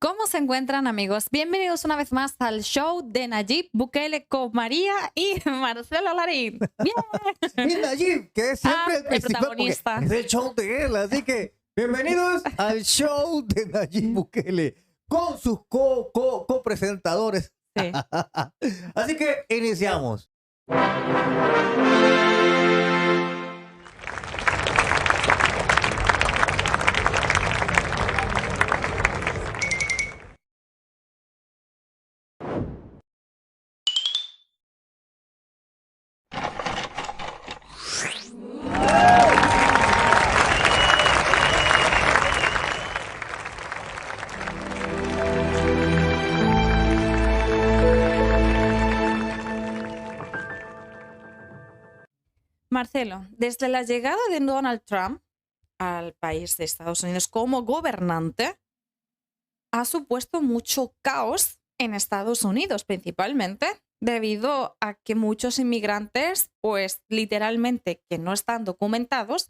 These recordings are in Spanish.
¿Cómo se encuentran, amigos? Bienvenidos una vez más al show de Nayib Bukele con María y Marcelo Larín. ¡Bien! Y Nayib, que es siempre el el principal, porque protagonista. es el show de él. Así que, bienvenidos al show de Nayib Bukele con sus co-presentadores. Sí. Así que, iniciamos. Marcelo, desde la llegada de Donald Trump al país de Estados Unidos como gobernante, ha supuesto mucho caos en Estados Unidos, principalmente debido a que muchos inmigrantes, pues literalmente que no están documentados,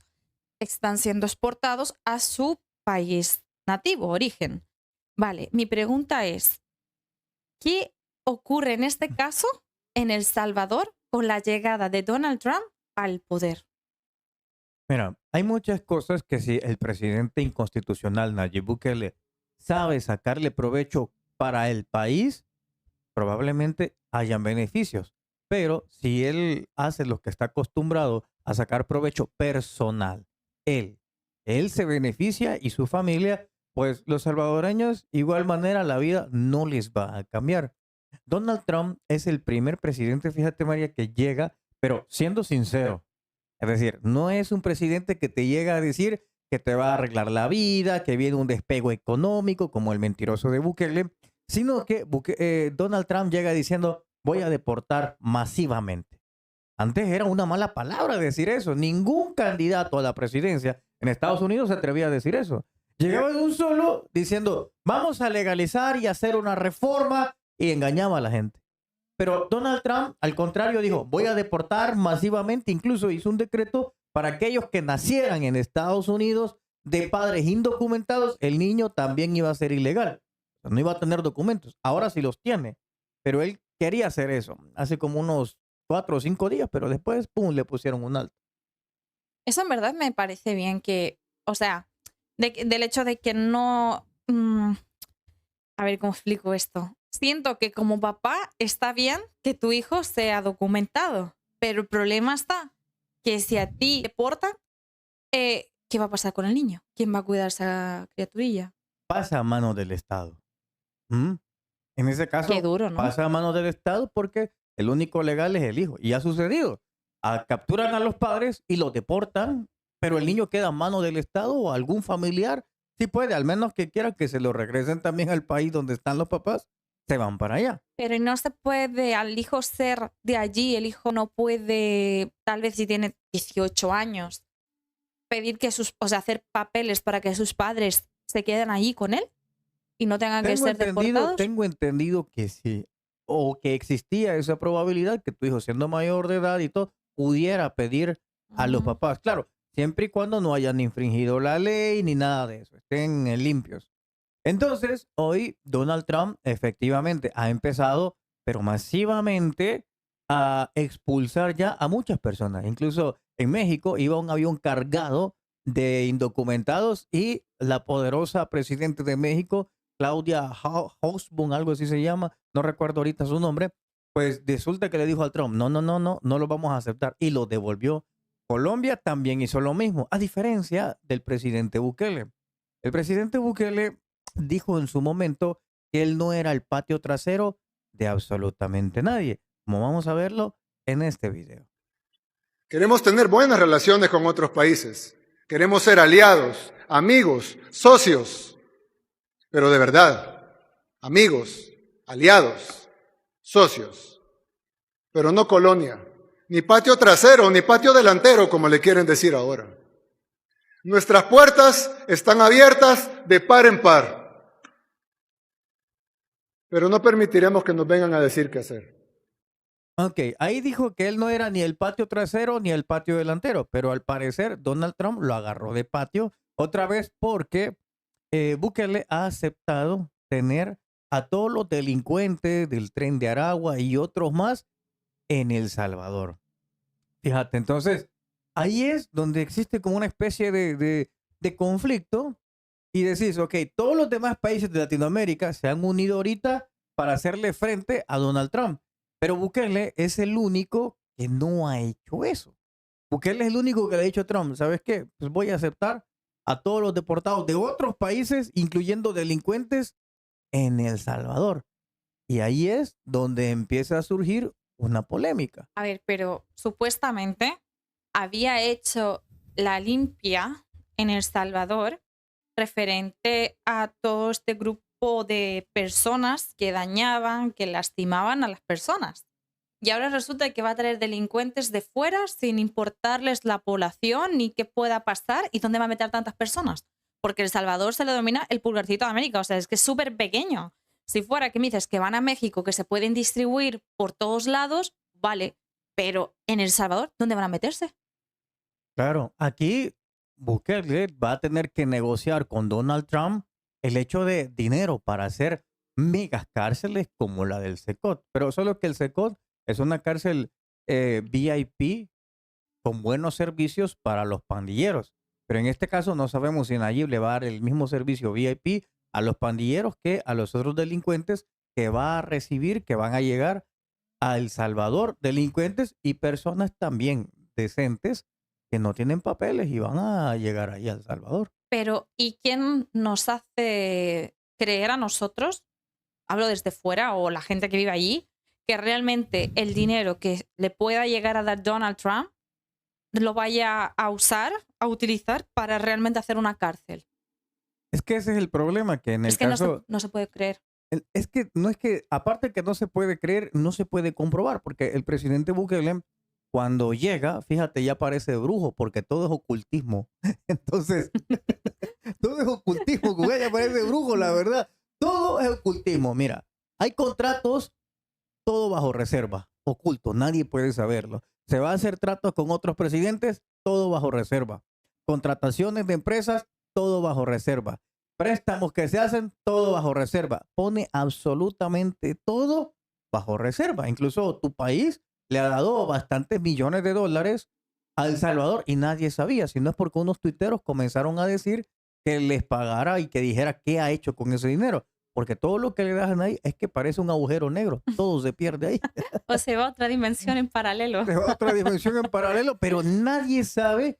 están siendo exportados a su país nativo, origen. Vale, mi pregunta es, ¿qué ocurre en este caso en El Salvador con la llegada de Donald Trump al poder? Mira, hay muchas cosas que si el presidente inconstitucional Nayib Bukele sabe sacarle provecho para el país, probablemente hayan beneficios. Pero si él hace lo que está acostumbrado a sacar provecho personal, él, él se beneficia y su familia, pues los salvadoreños, igual manera, la vida no les va a cambiar. Donald Trump es el primer presidente, fíjate María, que llega, pero siendo sincero, es decir, no es un presidente que te llega a decir que te va a arreglar la vida, que viene un despego económico, como el mentiroso de Bukele, sino que Donald Trump llega diciendo, voy a deportar masivamente. Antes era una mala palabra decir eso. Ningún candidato a la presidencia en Estados Unidos se atrevía a decir eso. Llegaba de un solo diciendo, vamos a legalizar y hacer una reforma, y engañaba a la gente. Pero Donald Trump, al contrario, dijo, voy a deportar masivamente. Incluso hizo un decreto para aquellos que nacieran en Estados Unidos de padres indocumentados, el niño también iba a ser ilegal. O sea, no iba a tener documentos. Ahora sí los tiene. Pero él quería hacer eso hace como unos 4 o 5 días, pero después, pum, le pusieron un alto. Eso en verdad me parece bien que, o sea, del hecho de que no... a ver cómo explico esto. Siento que como papá está bien que tu hijo sea documentado, pero el problema está que si a ti te portan, ¿qué va a pasar con el niño? ¿Quién va a cuidar a esa criaturilla? Pasa a manos del Estado. ¿Mm? En ese Qué caso, duro, ¿no? pasa a manos del Estado porque el único legal es el hijo. Y ha sucedido. Capturan a los padres y los deportan, pero el niño queda a manos del Estado o algún familiar. Sí puede, al menos que quiera que se lo regresen también al país donde están los papás, se van para allá. Pero no se puede al hijo ser de allí, el hijo no puede, tal vez si tiene 18 años, pedir que o sea, hacer papeles para que sus padres se queden allí con él y no tengan que ser deportados. Tengo entendido que sí, o que existía esa probabilidad que tu hijo, siendo mayor de edad y todo, pudiera pedir a los papás. Claro, siempre y cuando no hayan infringido la ley ni nada de eso, estén limpios. Entonces, hoy Donald Trump efectivamente ha empezado, pero masivamente, a expulsar ya a muchas personas. Incluso en México iba un avión cargado de indocumentados y la poderosa presidenta de México, Claudia Sheinbaum, algo así se llama, no recuerdo ahorita su nombre, pues resulta que le dijo al Trump, no lo vamos a aceptar y lo devolvió. Colombia también hizo lo mismo, a diferencia del presidente Bukele. El presidente Bukele dijo en su momento que él no era el patio trasero de absolutamente nadie, como vamos a verlo en este video. Queremos tener buenas relaciones con otros países. Queremos ser aliados, amigos, socios. Pero de verdad, amigos, aliados, socios. Pero no colonia, ni patio trasero, ni patio delantero, como le quieren decir ahora. Nuestras puertas están abiertas de par en par. Pero no permitiremos que nos vengan a decir qué hacer. Ok, ahí dijo que él no era ni el patio trasero ni el patio delantero, pero al parecer Donald Trump lo agarró de patio otra vez porque Bukele ha aceptado tener a todos los delincuentes del Tren de Aragua y otros más en El Salvador. Fíjate, entonces, ahí es donde existe como una especie de conflicto y decís, ok, todos los demás países de Latinoamérica se han unido ahorita para hacerle frente a Donald Trump, pero Bukele es el único que no ha hecho eso. Bukele es el único que le ha dicho a Trump, ¿sabes qué? Pues voy a aceptar a todos los deportados de otros países, incluyendo delincuentes, en El Salvador. Y ahí es donde empieza a surgir una polémica. A ver, pero supuestamente había hecho la limpia en El Salvador referente a todo este grupo de personas que dañaban, que lastimaban a las personas. Y ahora resulta que va a traer delincuentes de fuera sin importarles la población ni qué pueda pasar y dónde va a meter tantas personas. Porque El Salvador se le denomina el pulgarcito de América, o sea, es que es súper pequeño. Si fuera que me dices que van a México, que se pueden distribuir por todos lados, vale, pero en El Salvador, ¿dónde van a meterse? Claro, aquí Bukele va a tener que negociar con Donald Trump el hecho de dinero para hacer megas cárceles como la del Secot. Pero solo que el Secot es una cárcel VIP con buenos servicios para los pandilleros. Pero en este caso no sabemos si Nayib le va a dar el mismo servicio VIP a los pandilleros que a los otros delincuentes que va a recibir, que van a llegar a El Salvador, delincuentes y personas también decentes que no tienen papeles y van a llegar ahí a El Salvador. Pero, ¿y quién nos hace creer a nosotros, hablo desde fuera o la gente que vive allí, que realmente el dinero que le pueda llegar a dar Donald Trump lo vaya a usar, a utilizar para realmente hacer una cárcel? Es que ese es el problema, que en el Es que caso... no se puede creer. Es que no es que, aparte que no se puede creer, no se puede comprobar, porque el presidente Bukele, cuando llega, fíjate, ya parece brujo, porque todo es ocultismo. Entonces, todo es ocultismo, que ya parece brujo, la verdad. Todo es ocultismo. Mira, hay contratos, todo bajo reserva, oculto, nadie puede saberlo. Se va a hacer tratos con otros presidentes, todo bajo reserva. Contrataciones de empresas, todo bajo reserva. Préstamos que se hacen, todo bajo reserva. Pone absolutamente todo bajo reserva. Incluso tu país le ha dado bastantes millones de dólares a El Salvador y nadie sabía, si no es porque unos tuiteros comenzaron a decir que les pagara y que dijera qué ha hecho con ese dinero. Porque todo lo que le dejan ahí es que parece un agujero negro. Todo se pierde ahí. O se va a otra dimensión en paralelo. Se va a otra dimensión en paralelo, pero nadie sabe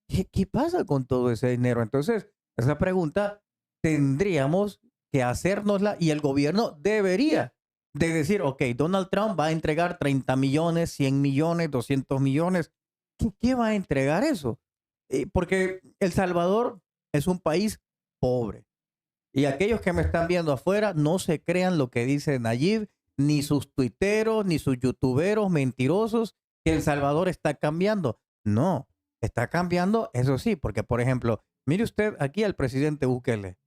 qué pasa con todo ese dinero. Entonces, esa pregunta tendríamos que hacérnosla y el gobierno debería de decir, ok, Donald Trump va a entregar 30 millones, 100 millones, 200 millones. ¿Qué va a entregar eso? Porque El Salvador es un país pobre. Y aquellos que me están viendo afuera, no se crean lo que dice Nayib, ni sus tuiteros, ni sus youtuberos mentirosos, que El Salvador está cambiando. No, está cambiando, eso sí, porque por ejemplo, mire usted aquí al presidente Bukele.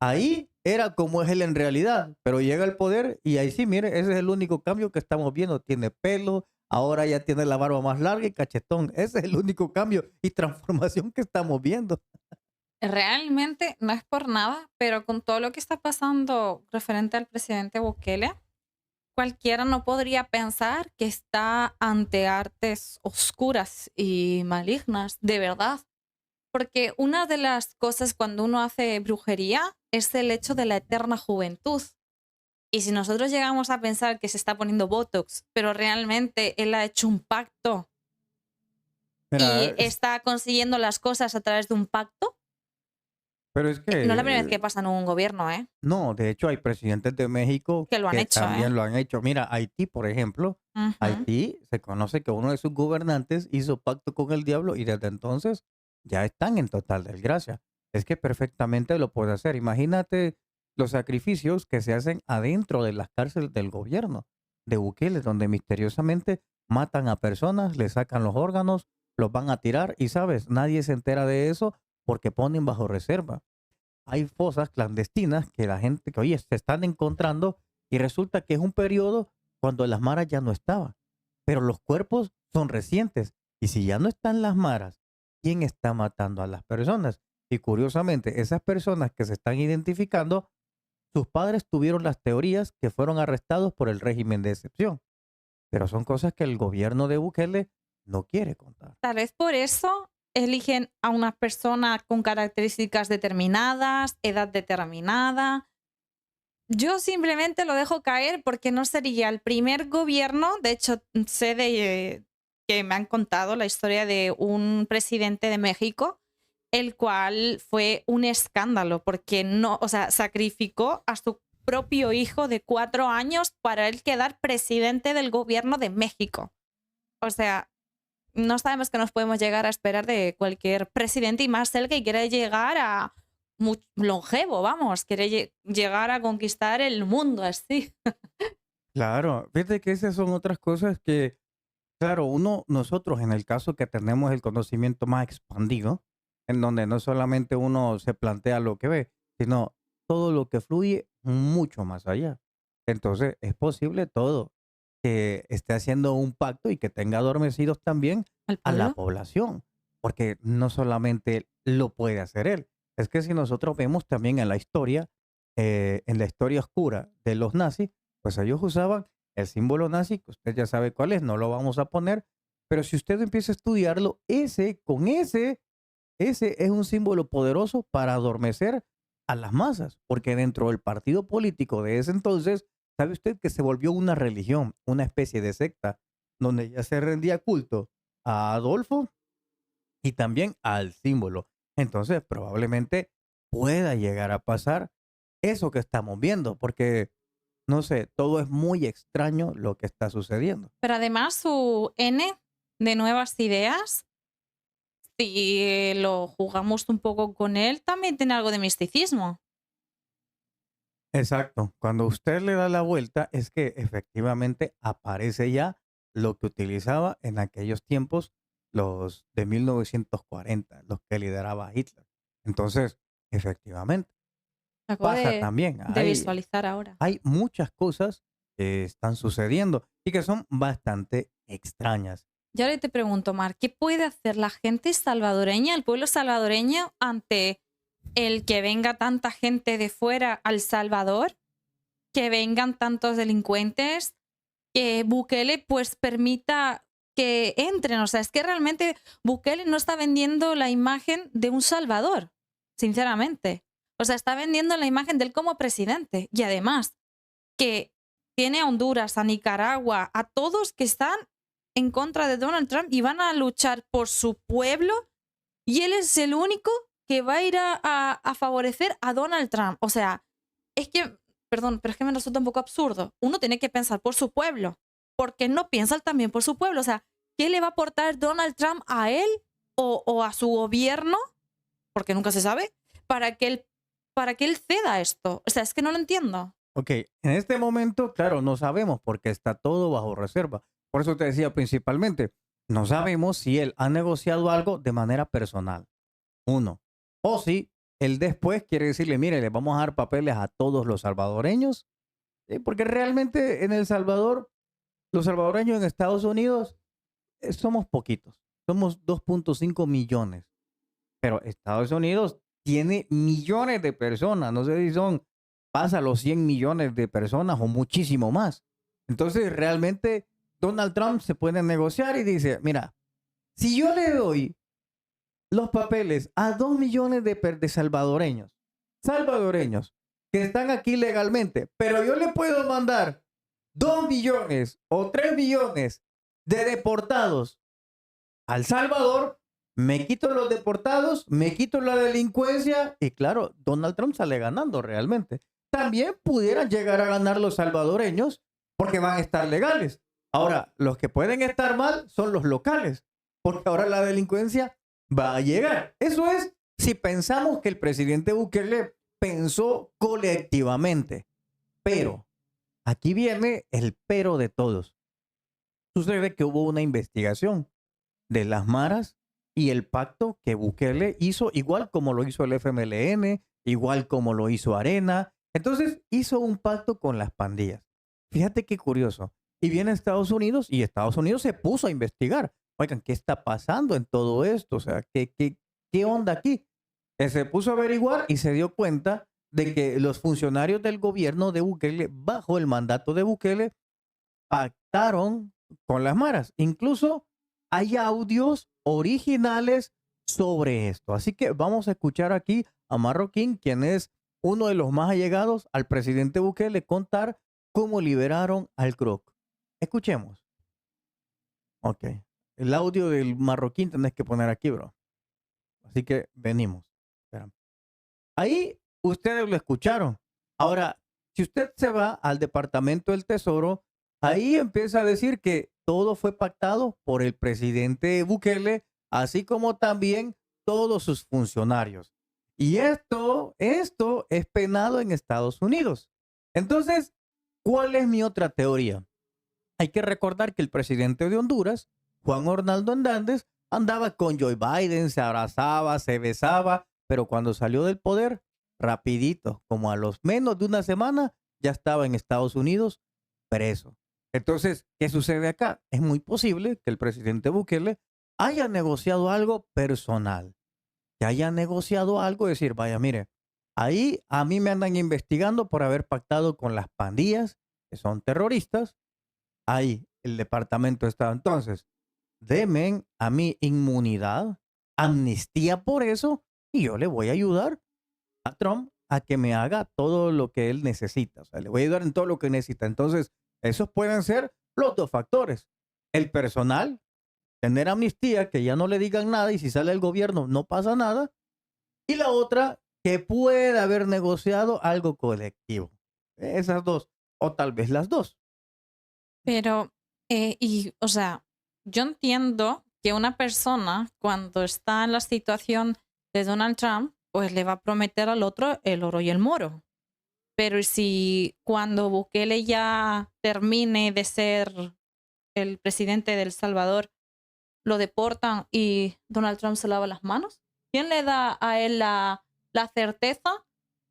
Ahí era como es él en realidad, pero llega al poder y ahí sí, mire, ese es el único cambio que estamos viendo. Tiene pelo, ahora ya tiene la barba más larga y cachetón. Ese es el único cambio y transformación que estamos viendo. Realmente no es por nada, pero con todo lo que está pasando referente al presidente Bukele, cualquiera no podría pensar que está ante artes oscuras y malignas, de verdad. Porque una de las cosas cuando uno hace brujería es el hecho de la eterna juventud. Y si nosotros llegamos a pensar que se está poniendo Botox, pero realmente él ha hecho un pacto Mira, y está consiguiendo las cosas a través de un pacto, pero es que no es la primera vez que pasa en un gobierno, ¿eh? no, de hecho hay presidentes de México Que lo han hecho, también ¿eh? lo han hecho. Mira, Haití, por ejemplo, Ujú. Haití se conoce que uno de sus gobernantes hizo pacto con el diablo y desde entonces ya están en total desgracia. Es que perfectamente lo puede hacer. Imagínate los sacrificios que se hacen adentro de las cárceles del gobierno de Bukele, donde misteriosamente matan a personas, le sacan los órganos, los van a tirar y, ¿sabes? Nadie se entera de eso porque ponen bajo reserva. Hay fosas clandestinas que la gente, que oye, se están encontrando y resulta que es un periodo cuando las maras ya no estaban. Pero los cuerpos son recientes. Y si ya no están las maras, ¿quién está matando a las personas? Y curiosamente, esas personas que se están identificando sus padres tuvieron las teorías que fueron arrestados por el régimen de excepción. Pero son cosas que el gobierno de Bukele no quiere contar. Tal vez por eso eligen a una persona con características determinadas, edad determinada. Yo simplemente lo dejo caer porque no sería el primer gobierno. De hecho, sé que me han contado la historia de un presidente de México, el cual fue un escándalo porque no, o sea, sacrificó a su propio hijo de 4 años para él quedar presidente del gobierno de México. O sea, no sabemos qué nos podemos llegar a esperar de cualquier presidente y más el que quiere llegar a longevo, vamos, quiere llegar a conquistar el mundo así. Claro, fíjate que esas son otras cosas que, claro, nosotros en el caso que tenemos el conocimiento más expandido, en donde no solamente uno se plantea lo que ve, sino todo lo que fluye mucho más allá. Entonces, es posible todo que esté haciendo un pacto y que tenga adormecidos también ¿Al a la pueblo? población, porque no solamente lo puede hacer él, es que si nosotros vemos también en la historia oscura de los nazis, pues ellos usaban el símbolo nazi, que usted ya sabe cuál es, no lo vamos a poner, pero si usted empieza a estudiarlo, ese es un símbolo poderoso para adormecer a las masas, porque dentro del partido político de ese entonces, ¿sabe usted que se volvió una religión, una especie de secta, donde ya se rendía culto a Adolfo y también al símbolo? Entonces, probablemente pueda llegar a pasar eso que estamos viendo, porque, no sé, todo es muy extraño lo que está sucediendo. Pero además su N de nuevas ideas, si lo jugamos un poco con él, también tiene algo de misticismo. Exacto. Cuando usted le da la vuelta, es que efectivamente aparece ya lo que utilizaba en aquellos tiempos los de 1940, los que lideraba Hitler. Entonces, efectivamente, Lo acabo pasa también. de visualizar ahora. Hay muchas cosas que están sucediendo y que son bastante extrañas. Y ahora te pregunto, Mar, ¿qué puede hacer la gente salvadoreña, el pueblo salvadoreño, ante el que venga tanta gente de fuera al Salvador, que vengan tantos delincuentes, que Bukele pues permita que entren? O sea, es que realmente Bukele no está vendiendo la imagen de un Salvador, sinceramente. O sea, está vendiendo la imagen de él como presidente. Y además, que tiene a Honduras, a Nicaragua, a todos que están en contra de Donald Trump y van a luchar por su pueblo, y él es el único que va a ir a favorecer a Donald Trump. O sea, es que, perdón, pero es que me resulta un poco absurdo. Uno tiene que pensar por su pueblo, porque no piensa también por su pueblo. O sea, ¿qué le va a aportar Donald Trump a él o a su gobierno? Porque nunca se sabe, para que él ceda esto. O sea, es que no lo entiendo. Ok, en este momento, claro, no sabemos porque está todo bajo reserva. Por eso te decía principalmente, no sabemos si él ha negociado algo de manera personal. Uno. O si él después quiere decirle, mire, le vamos a dar papeles a todos los salvadoreños. Porque realmente en El Salvador, los salvadoreños en Estados Unidos somos poquitos. Somos 2.5 millones. Pero Estados Unidos tiene millones de personas. No sé si pasa los 100 millones de personas o muchísimo más. Entonces, realmente Donald Trump se puede negociar y dice, mira, si yo le doy los papeles a 2 millones de salvadoreños que están aquí legalmente, pero yo le puedo mandar 2 millones o 3 millones de deportados al Salvador, me quito los deportados, me quito la delincuencia y claro, Donald Trump sale ganando realmente. También pudieran llegar a ganar los salvadoreños porque van a estar legales. Ahora, los que pueden estar mal son los locales, porque ahora la delincuencia va a llegar. Eso es si pensamos que el presidente Bukele pensó colectivamente. Pero, aquí viene el pero de todos. Sucede que hubo una investigación de las maras y el pacto que Bukele hizo, igual como lo hizo el FMLN, igual como lo hizo Arena. Entonces, hizo un pacto con las pandillas. Fíjate qué curioso. Y viene a Estados Unidos y Estados Unidos se puso a investigar. Oigan, ¿qué está pasando en todo esto? O sea, ¿qué onda aquí? Se puso a averiguar y se dio cuenta de que los funcionarios del gobierno de Bukele, bajo el mandato de Bukele, pactaron con las maras. Incluso hay audios originales sobre esto. Así que vamos a escuchar aquí a Marroquín, quien es uno de los más allegados al presidente Bukele, contar cómo liberaron al Croc. Escuchemos. Ok. El audio del Marroquín tenés que poner aquí, bro. Así que venimos. Espera. Ahí ustedes lo escucharon. Ahora, si usted se va al Departamento del Tesoro, ahí empieza a decir que todo fue pactado por el presidente Bukele, así como también todos sus funcionarios. Y esto es penado en Estados Unidos. Entonces, ¿cuál es mi otra teoría? Hay que recordar que el presidente de Honduras, Juan Orlando Hernández, andaba con Joe Biden, se abrazaba, se besaba, pero cuando salió del poder, rapidito, como a los menos de una semana, ya estaba en Estados Unidos preso. Entonces, ¿qué sucede acá? Es muy posible que el presidente Bukele haya negociado algo personal, que haya negociado algo, decir, vaya, mire, ahí a mí me andan investigando por haber pactado con las pandillas, que son terroristas, ahí el departamento está. Entonces, demen a mí inmunidad, amnistía por eso, y yo le voy a ayudar a Trump a que me haga todo lo que él necesita. O sea, le voy a ayudar en todo lo que necesita. Entonces, esos pueden ser los dos factores. El personal, tener amnistía, que ya no le digan nada y si sale el gobierno no pasa nada. Y la otra, que puede haber negociado algo colectivo. Esas dos, o tal vez las dos. Pero, o sea, yo entiendo que una persona cuando está en la situación de Donald Trump, pues le va a prometer al otro el oro y el moro. Pero si cuando Bukele ya termine de ser el presidente de El Salvador, lo deportan y Donald Trump se lava las manos, ¿quién le da a él la certeza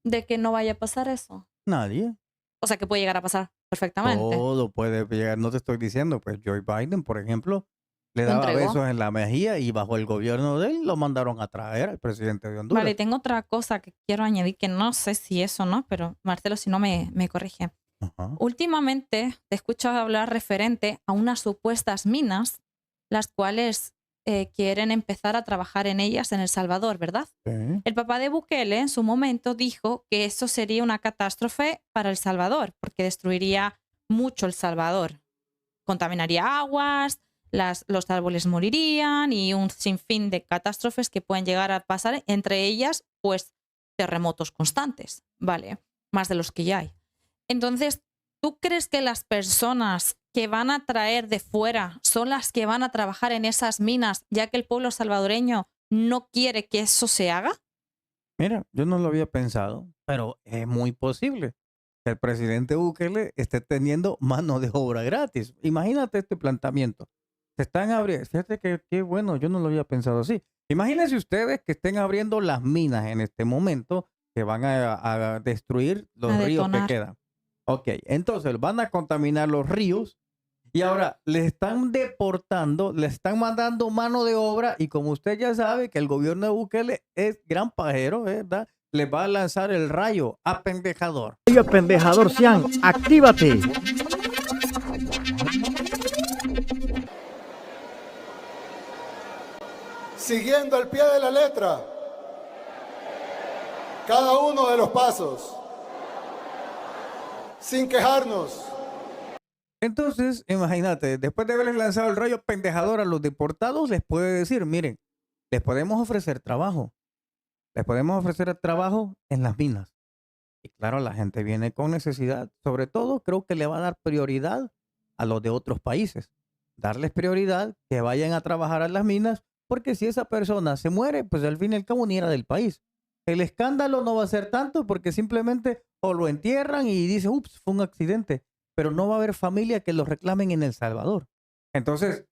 de que no vaya a pasar eso? Nadie. O sea, que puede llegar a pasar perfectamente. Todo puede llegar. No te estoy diciendo, pues Joe Biden, por ejemplo, le Lo daba entregó. besos en la mejilla y bajo el gobierno de él lo mandaron a traer al presidente de Honduras. Vale, tengo otra cosa que quiero añadir que no sé si eso no, pero Marcelo, si no me corrige. Ajá. Últimamente te he escuchado hablar referente a unas supuestas minas, las cuales quieren empezar a trabajar en ellas en El Salvador, ¿verdad? Sí. El papá de Bukele en su momento dijo que eso sería una catástrofe para El Salvador, porque destruiría mucho El Salvador. Contaminaría aguas, los árboles morirían y un sinfín de catástrofes que pueden llegar a pasar, entre ellas, pues, terremotos constantes, ¿vale? Más de los que ya hay. Entonces, ¿tú crees que las personas que van a traer de fuera son las que van a trabajar en esas minas, ya que el pueblo salvadoreño no quiere que eso se haga? Mira, yo no lo había pensado, pero es muy posible que el presidente Bukele esté teniendo mano de obra gratis. Imagínate este planteamiento. Se están abriendo, fíjate que qué bueno, yo no lo había pensado así. Imagínense ustedes que estén abriendo las minas en este momento que van a destruir los A ríos que detonar. quedan. Ok, entonces van a contaminar los ríos y ahora le están deportando, le están mandando mano de obra y como usted ya sabe que el gobierno de Bukele es gran pajero, ¿verdad? Le va a lanzar el rayo apendejador. Rayo apendejador, Cian, actívate. Siguiendo al pie de la letra cada uno de los pasos, sin quejarnos. Entonces, imagínate, después de haberles lanzado el rayo pendejador a los deportados, les puede decir, miren, les podemos ofrecer trabajo. Les podemos ofrecer trabajo en las minas. Y claro, la gente viene con necesidad. Sobre todo, creo que le va a dar prioridad a los de otros países. Darles prioridad, que vayan a trabajar a las minas, porque si esa persona se muere, pues al fin y al cabo ni era del país. El escándalo no va a ser tanto porque simplemente o lo entierran y dicen, ups, fue un accidente. Pero no va a haber familia que lo reclamen en El Salvador. Entonces,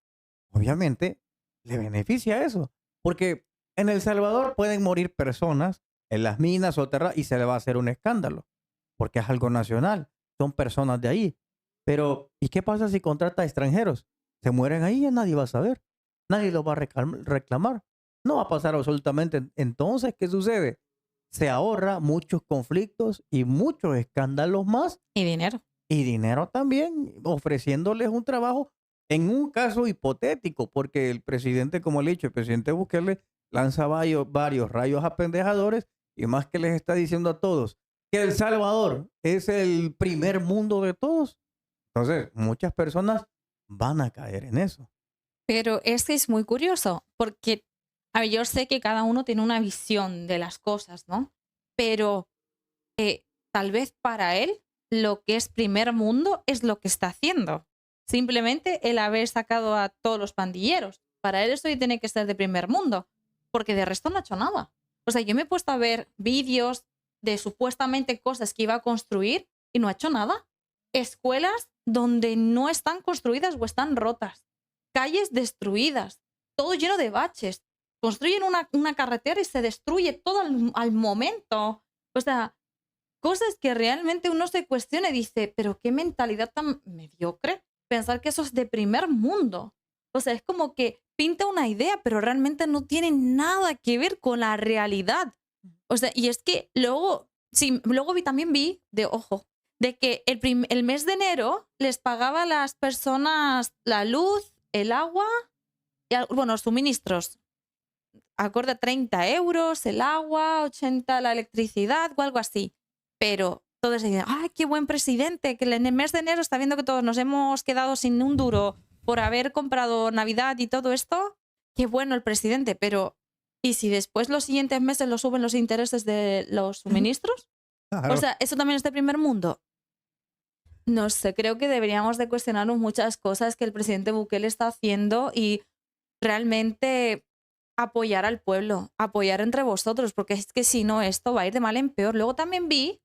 obviamente, le beneficia eso. Porque en El Salvador pueden morir personas en las minas o tierra y se le va a hacer un escándalo. Porque es algo nacional. Son personas de ahí. Pero, ¿y qué pasa si contrata a extranjeros? Se mueren ahí y nadie va a saber. Nadie lo va a reclamar. No va a pasar absolutamente. Entonces, ¿qué sucede? se ahorra muchos conflictos y muchos escándalos más Y dinero. y dinero también, ofreciéndoles un trabajo en un caso hipotético, porque el presidente, como le he dicho, el presidente Bukele lanza varios rayos apendejadores y más que les está diciendo a todos que El Salvador es el primer mundo de todos. Entonces, muchas personas van a caer en eso. Pero es que es muy curioso, porque a ver, yo sé que cada uno tiene una visión de las cosas, ¿no? Pero tal vez para él lo que es primer mundo es lo que está haciendo. Simplemente el haber sacado a todos los pandilleros. Para él eso ya tiene que ser de primer mundo, porque de resto no ha hecho nada. O sea, yo me he puesto a ver vídeos de supuestamente cosas que iba a construir y no ha hecho nada. Escuelas donde no están construidas o están rotas. Calles destruidas. Todo lleno de baches. Construyen una carretera y se destruye todo al momento. O sea, cosas que realmente uno se cuestiona y dice, pero qué mentalidad tan mediocre pensar que eso es de primer mundo. O sea, es como que pinta una idea, pero realmente no tiene nada que ver con la realidad. O sea, y es que luego, sí, luego también vi, ojo, de que el mes de enero les pagaba a las personas la luz, el agua, y, bueno, suministros. Acorde a 30 euros el agua, 80 la electricidad o algo así. Pero todos dicen, ¡ay, qué buen presidente! Que en el mes de enero está viendo que todos nos hemos quedado sin un duro por haber comprado Navidad y todo esto. ¡Qué bueno el presidente! Pero, ¿y si después los siguientes meses lo suben los intereses de los suministros? Claro. O sea, ¿eso también es de primer mundo? No sé, creo que deberíamos de cuestionarnos muchas cosas que el presidente Bukele está haciendo y realmente apoyar al pueblo, apoyar entre vosotros, porque es que si no, esto va a ir de mal en peor. Luego también vi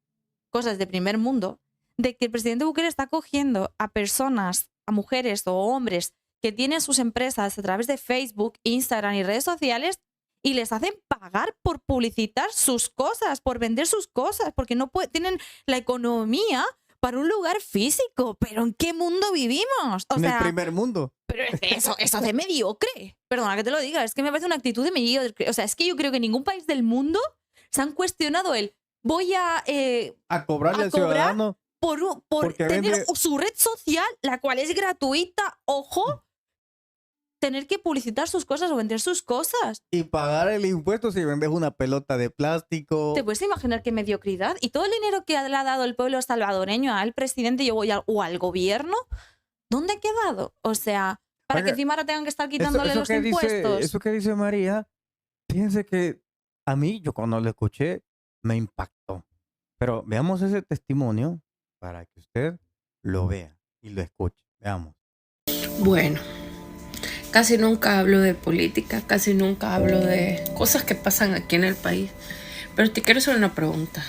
cosas de primer mundo, de que el presidente Bukele está cogiendo a personas, a mujeres o hombres que tienen sus empresas a través de Facebook, Instagram y redes sociales y les hacen pagar por publicitar sus cosas, por vender sus cosas, porque no tienen la economía para un lugar físico. ¿Pero en qué mundo vivimos? O En el sea, primer mundo. pero es que eso de mediocre. Perdona que te lo diga, es que me parece una actitud de mediocre. O sea, es que yo creo que ningún país del mundo se han cuestionado el voy A cobrarle a al cobrar ciudadano por porque tener vende su red social, la cual es gratuita, ojo, tener que publicitar sus cosas o vender sus cosas. y pagar el impuesto si vendes una pelota de ¿Te plástico. puedes imaginar qué mediocridad? Y todo el dinero que le ha dado el pueblo salvadoreño al presidente o al gobierno, ¿dónde ha quedado? O sea, para que Oiga, encima ahora tengan que estar quitándole los que impuestos. eso que dice María, fíjense que a mí, yo cuando lo escuché, me impactó. Pero veamos ese testimonio para que usted lo vea y lo escuche. Veamos. Bueno, casi nunca hablo de política, casi nunca hablo de cosas que pasan aquí en el país. Pero te quiero hacer una pregunta.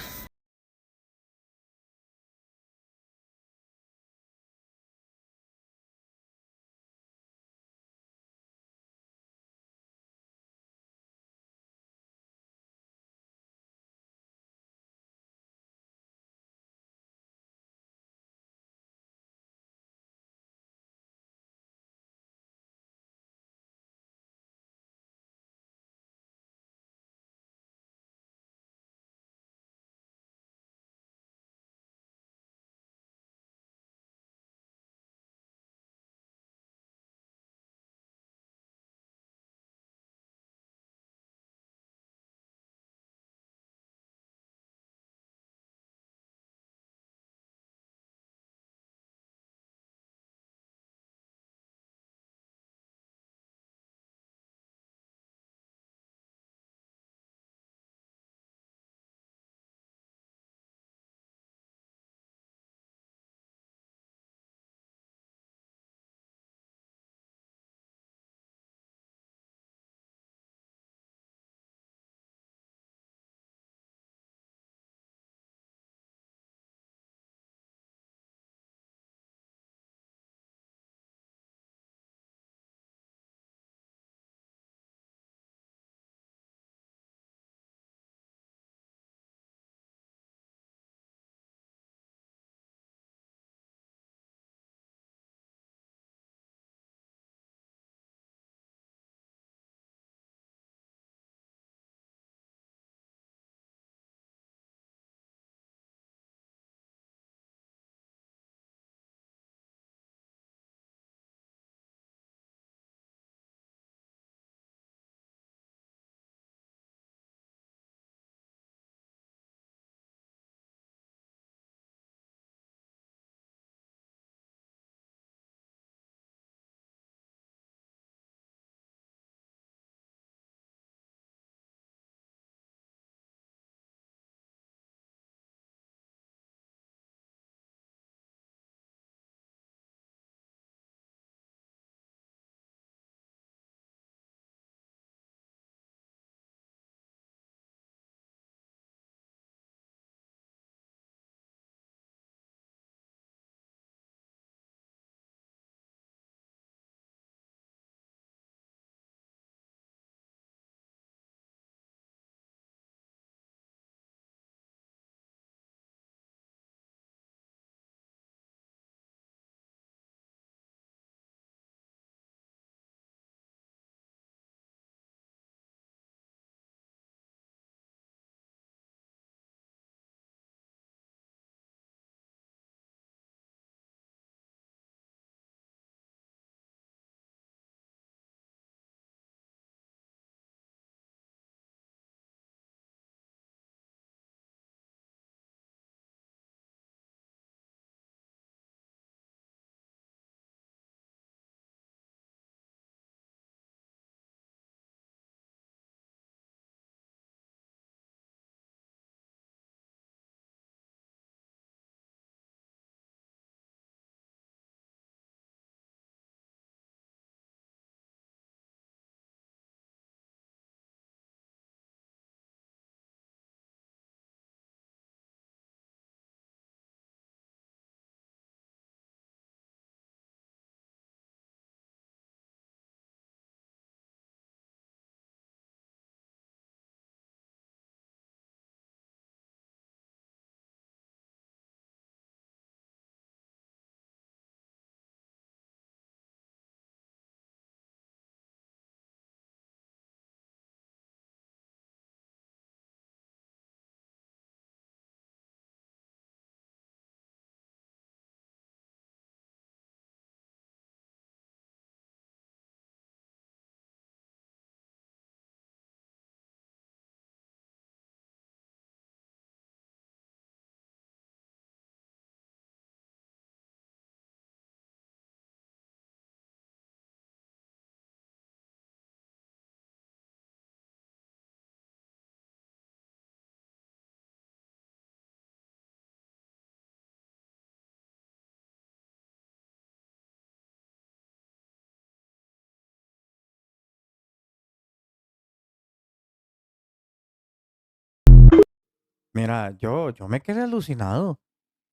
Mira, yo me quedé alucinado.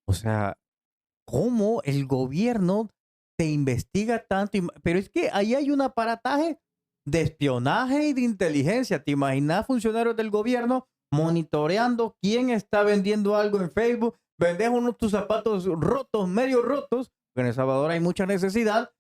O sea, ¿cómo el gobierno te investiga tanto? Pero es que ahí hay un aparataje de espionaje y de inteligencia. ¿Te imaginas funcionarios del gobierno monitoreando quién está vendiendo algo en Facebook? Vendes unos tus zapatos rotos, medio rotos, porque en El Salvador hay mucha necesidad.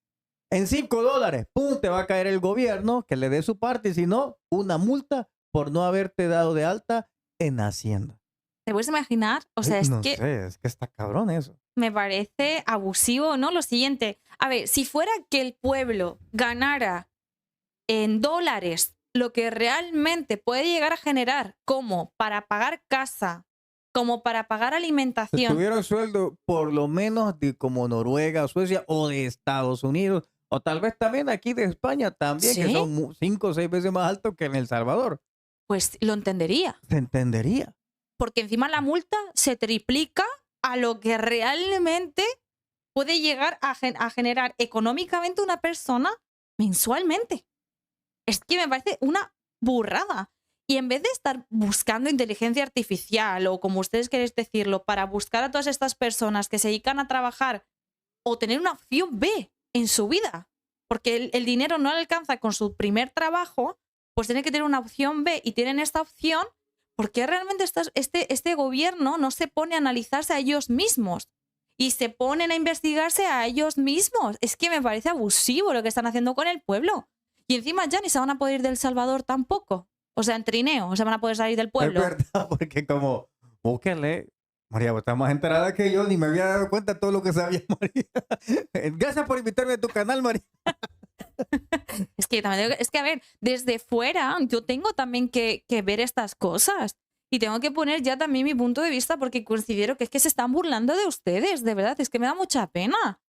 En $5, ¡pum! Te va a caer el gobierno que le dé su parte, y si no, una multa por no haberte dado de alta en Hacienda. ¿Te puedes imaginar? O sea, No sé, es que está cabrón eso. me parece abusivo, ¿no? Lo siguiente, a ver, si fuera que el pueblo ganara en dólares lo que realmente puede llegar a generar, como para pagar casa, como para pagar Si alimentación, tuviera un sueldo por lo menos de como Noruega, Suecia o de Estados Unidos, o tal vez también aquí de España también, que ¿sí? son 5 o 6 veces más altos que en El Salvador, Pues lo entendería. se entendería. Porque encima la multa se triplica a lo que realmente puede llegar a generar económicamente una persona mensualmente. Es que me parece una burrada. Y en vez de estar buscando inteligencia artificial o como ustedes queréis decirlo, para buscar a todas estas personas que se dedican a trabajar o tener una opción B en su vida, porque el dinero no le alcanza con su primer trabajo, pues tiene que tener una opción B y tienen esta opción. ¿Por qué realmente este gobierno no se pone a analizarse a ellos mismos y se ponen a investigarse a ellos mismos? Es que me parece abusivo lo que están haciendo con el pueblo. Y encima ya ni se van a poder ir del Salvador tampoco. O sea, en trineo, se van a poder salir del Es pueblo. verdad, porque como, búsquenle, María, vos estás más enterada que yo, ni me había dado cuenta de todo lo que sabía, María. Gracias por invitarme a tu canal, María. Es que, a ver, desde fuera yo tengo también que ver estas cosas. Y tengo que poner ya también mi punto de vista porque considero que es que se están burlando de ustedes, de verdad. Es que me da mucha pena.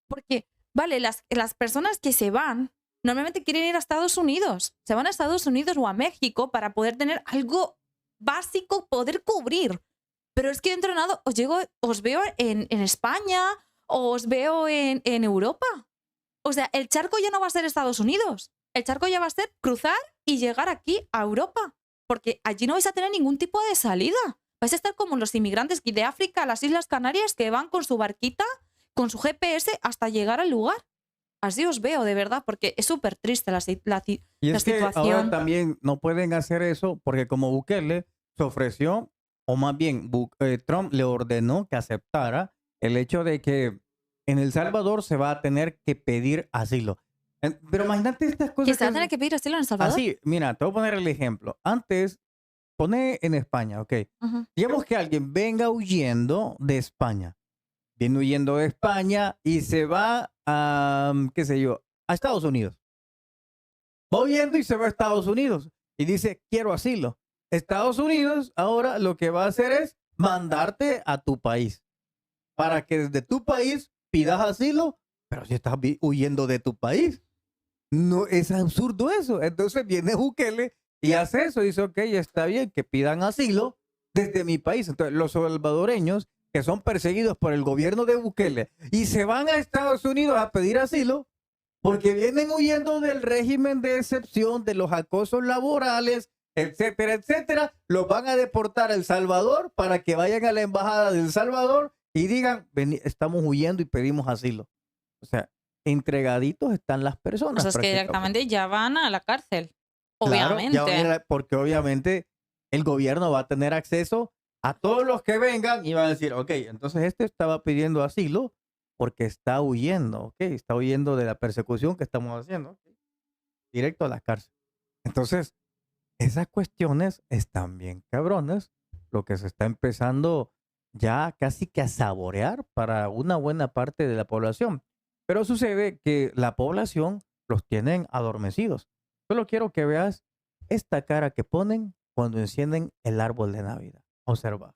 Porque, vale, las personas que se van normalmente quieren ir a Estados Unidos. Se van a Estados Unidos o a México para poder tener algo básico, poder cubrir. Pero es que dentro de nada os veo en España o os veo en Europa. O sea, el charco ya no va a ser Estados Unidos. El charco ya va a ser cruzar y llegar aquí a Europa. Porque allí no vais a tener ningún tipo de salida. Vais a estar como los inmigrantes de África a las Islas Canarias que van con su barquita, con su GPS hasta llegar al lugar. Así os veo, de verdad, porque es súper triste la Y es que ahora situación. también no pueden hacer eso porque como Bukele se ofreció, o más bien Trump le ordenó que aceptara el hecho de que en El Salvador se va a tener que pedir asilo. Pero imagínate estas ¿Que cosas se va a tener que pedir asilo en El Salvador? así, mira, te voy a poner el ejemplo. Antes, pone en España, ok. Ujú. Digamos que alguien venga huyendo de España. Viene huyendo de España y se va a, qué sé yo, a Estados Unidos. Va huyendo y se va a Estados Unidos y dice, quiero asilo. Estados Unidos ahora lo que va a hacer es mandarte a tu país para que desde tu país pidas asilo, pero si estás huyendo de tu país. No, es absurdo eso. Entonces viene Bukele y hace eso. Dice, ok, está bien que pidan asilo desde mi país. Entonces los salvadoreños que son perseguidos por el gobierno de Bukele y se van a Estados Unidos a pedir asilo porque vienen huyendo del régimen de excepción, de los acosos laborales, etcétera, etcétera, los van a deportar a El Salvador para que vayan a la embajada de El Salvador y digan, estamos huyendo y pedimos asilo. O sea, entregaditos están las personas. O sea, es que prácticamente. directamente ya van a la cárcel. Claro, Obviamente. porque obviamente el gobierno va a tener acceso a todos los que vengan y van a decir, ok, entonces este estaba pidiendo asilo porque está huyendo, ok, está huyendo de la persecución que estamos haciendo, ok, directo a la cárcel. Entonces, esas cuestiones están bien cabronas, lo que se está empezando ya casi que a saborear para una buena parte de la población. Pero sucede que la población los tienen adormecidos. Solo quiero que veas esta cara que ponen cuando encienden el árbol de Navidad. Observa.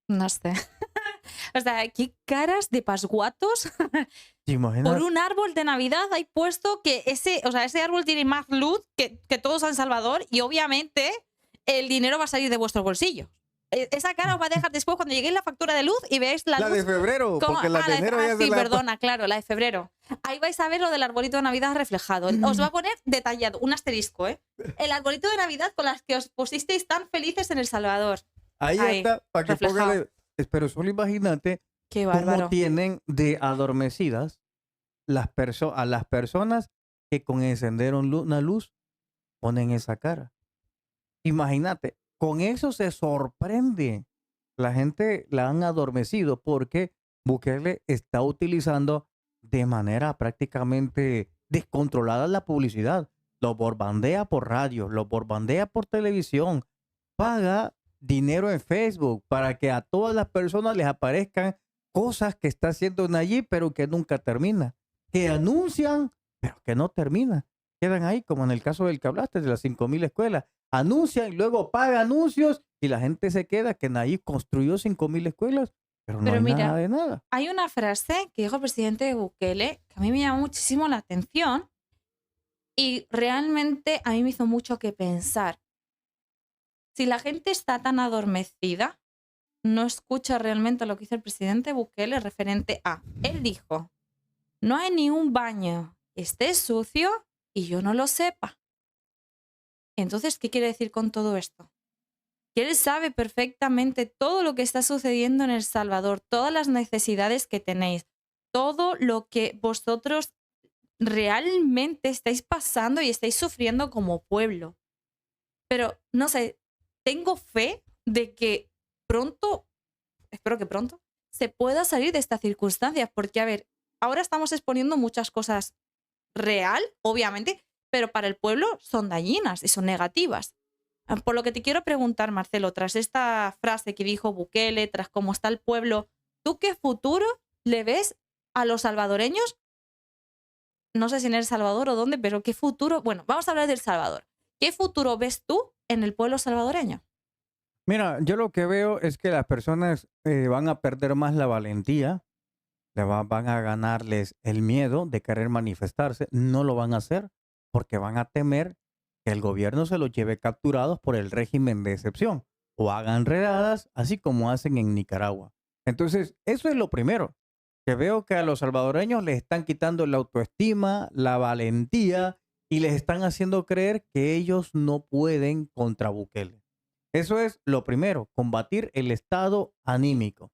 No sé. O sea, qué caras de pasguatos. ¿Te imaginas? Por un árbol de Navidad hay puesto que ese árbol tiene más luz que todo San Salvador y obviamente el dinero va a salir de vuestro bolsillo. Esa cara os va a dejar después cuando lleguéis la factura de luz y veáis la La luz. de febrero, ¿Cómo? porque la de enero ya se sí, la... perdona, claro, la de febrero. Ahí vais a ver lo del arbolito de Navidad reflejado. Os va a poner detallado, un asterisco, ¿eh? El arbolito de Navidad con las que os pusisteis tan felices en El Salvador. Ahí Ahí, está, para que reflejado. póngale... Pero solo imagínate Qué cómo bárbaro. tienen de adormecidas a las personas que con encender una luz ponen esa cara. Imagínate, con eso se sorprende. La gente la han adormecido porque Bukele está utilizando de manera prácticamente descontrolada la publicidad. Lo bombardea por radio, lo bombardea por televisión, paga dinero en Facebook para que a todas las personas les aparezcan cosas que está haciendo Nayib, pero que nunca termina. Que anuncian, pero que no termina. Quedan ahí, como en el caso del que hablaste, de las 5,000 escuelas. Anuncian y luego paga anuncios y la gente se queda que Nayib construyó 5,000 escuelas, pero no Pero hay mira, nada de nada. hay una frase que dijo el presidente Bukele que a mí me llamó muchísimo la atención y realmente a mí me hizo mucho que pensar. Si la gente está tan adormecida, no escucha realmente lo que dice el presidente Bukele referente a. Él dijo, no hay ni un baño que esté sucio y yo no lo sepa. Entonces, ¿qué quiere decir con todo esto? Que él sabe perfectamente todo lo que está sucediendo en El Salvador, todas las necesidades que tenéis, todo lo que vosotros realmente estáis pasando y estáis sufriendo como pueblo. Pero, no sé, tengo fe de que pronto, espero que pronto, se pueda salir de estas circunstancias, porque, a ver, ahora estamos exponiendo muchas cosas real, obviamente, pero para el pueblo son dañinas y son negativas. Por lo que te quiero preguntar, Marcelo, tras esta frase que dijo Bukele, tras cómo está el pueblo, ¿tú qué futuro le ves a los salvadoreños? No sé si en El Salvador o dónde, pero ¿qué futuro? Bueno, vamos a hablar de El Salvador. ¿Qué futuro ves tú en el pueblo salvadoreño? Mira, yo lo que veo es que las personas van a perder más la valentía, van a ganarles el miedo de querer manifestarse, no lo van a hacer porque van a temer que el gobierno se los lleve capturados por el régimen de excepción o hagan redadas, así como hacen en Nicaragua. Entonces, eso es lo primero, que veo que a los salvadoreños les están quitando la autoestima, la valentía y les están haciendo creer que ellos no pueden contra Bukele. Eso es lo primero, combatir el estado anímico.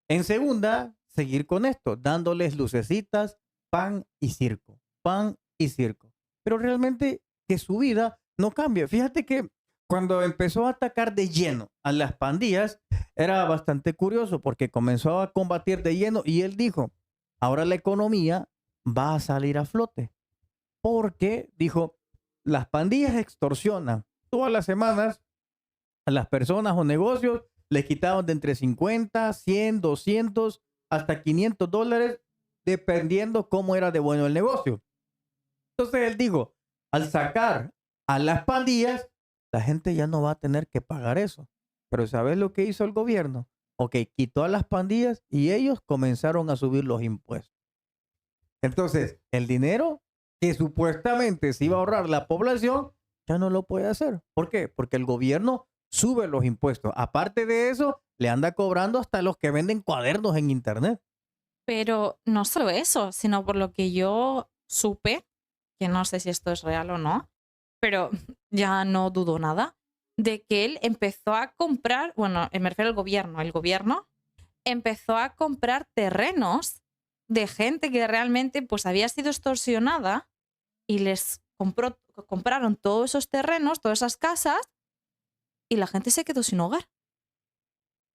En segunda, seguir con esto, dándoles lucecitas, pan y circo, pan y circo. Pero realmente que su vida no cambie. Fíjate que cuando empezó a atacar de lleno a las pandillas, era bastante curioso porque comenzó a combatir de lleno y él dijo, ahora la economía va a salir a flote. Porque, dijo, las pandillas extorsionan todas las semanas a las personas o negocios, les quitaban de entre 50, 100, 200 hasta $500, dependiendo cómo era de bueno el negocio. Entonces él dijo, al sacar a las pandillas, la gente ya no va a tener que pagar eso. Pero ¿sabes lo que hizo el gobierno? Ok, quitó a las pandillas y ellos comenzaron a subir los impuestos. Entonces, el dinero que supuestamente se iba a ahorrar la población, ya no lo puede hacer. ¿Por qué? Porque el gobierno sube los impuestos. Aparte de eso, le anda cobrando hasta los que venden cuadernos en internet. Pero no solo eso, sino por lo que yo supe, que no sé si esto es real o no, pero ya no dudo nada, de que él empezó a comprar, bueno, me refiero al gobierno, el gobierno empezó a comprar terrenos de gente que realmente pues había sido extorsionada y les compraron todos esos terrenos, todas esas casas y la gente se quedó sin hogar.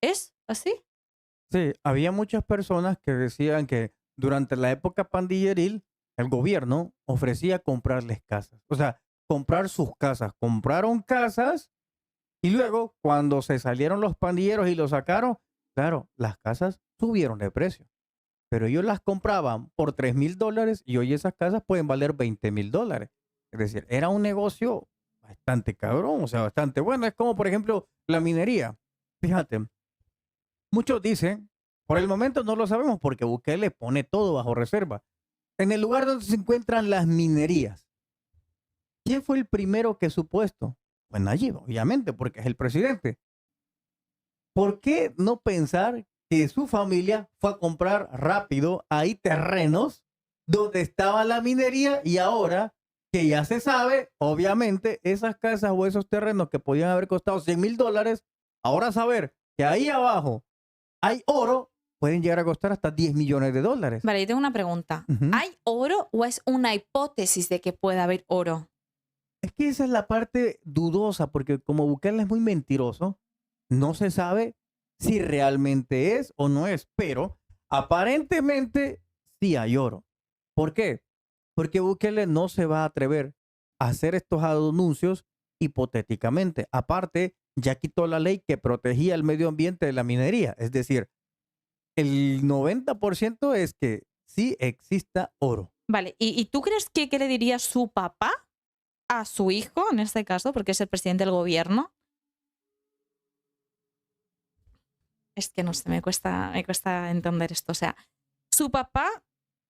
¿Es así? Sí, había muchas personas que decían que durante la época pandilleril, el gobierno ofrecía comprarles casas. O sea, comprar sus casas. Compraron casas y luego, cuando se salieron los pandilleros y los sacaron, claro, las casas subieron de precio. Pero ellos las compraban por $3,000 y hoy esas casas pueden valer $20,000. Es decir, era un negocio bastante cabrón, o sea, bastante bueno. Es como, por ejemplo, la minería. Fíjate, muchos dicen, por el momento no lo sabemos porque Bukele pone todo bajo reserva. En el lugar donde se encuentran las minerías, ¿quién fue el primero que supo esto? Pues Nayib, obviamente, porque es el presidente. ¿por qué no pensar que su familia fue a comprar rápido ahí terrenos donde estaba la minería y ahora que ya se sabe, obviamente, esas casas o esos terrenos que podían haber costado $100,000, ahora saber que ahí abajo hay oro, pueden llegar a costar hasta $10 millones. Vale, yo tengo una pregunta. Ujú. ¿Hay oro o es una hipótesis de que pueda haber oro? Es que esa es la parte dudosa, porque como Bukele es muy mentiroso, no se sabe si realmente es o no es, pero aparentemente sí hay oro. ¿Por qué? Porque Bukele no se va a atrever a hacer estos anuncios hipotéticamente. Aparte, ya quitó la ley que protegía el medio ambiente de la minería. Es decir, el 90% es que sí exista oro. Vale, ¿y tú crees que qué le diría su papá a su hijo, en este caso, porque es el presidente del gobierno? Es que no sé, me cuesta entender esto. O sea, su papá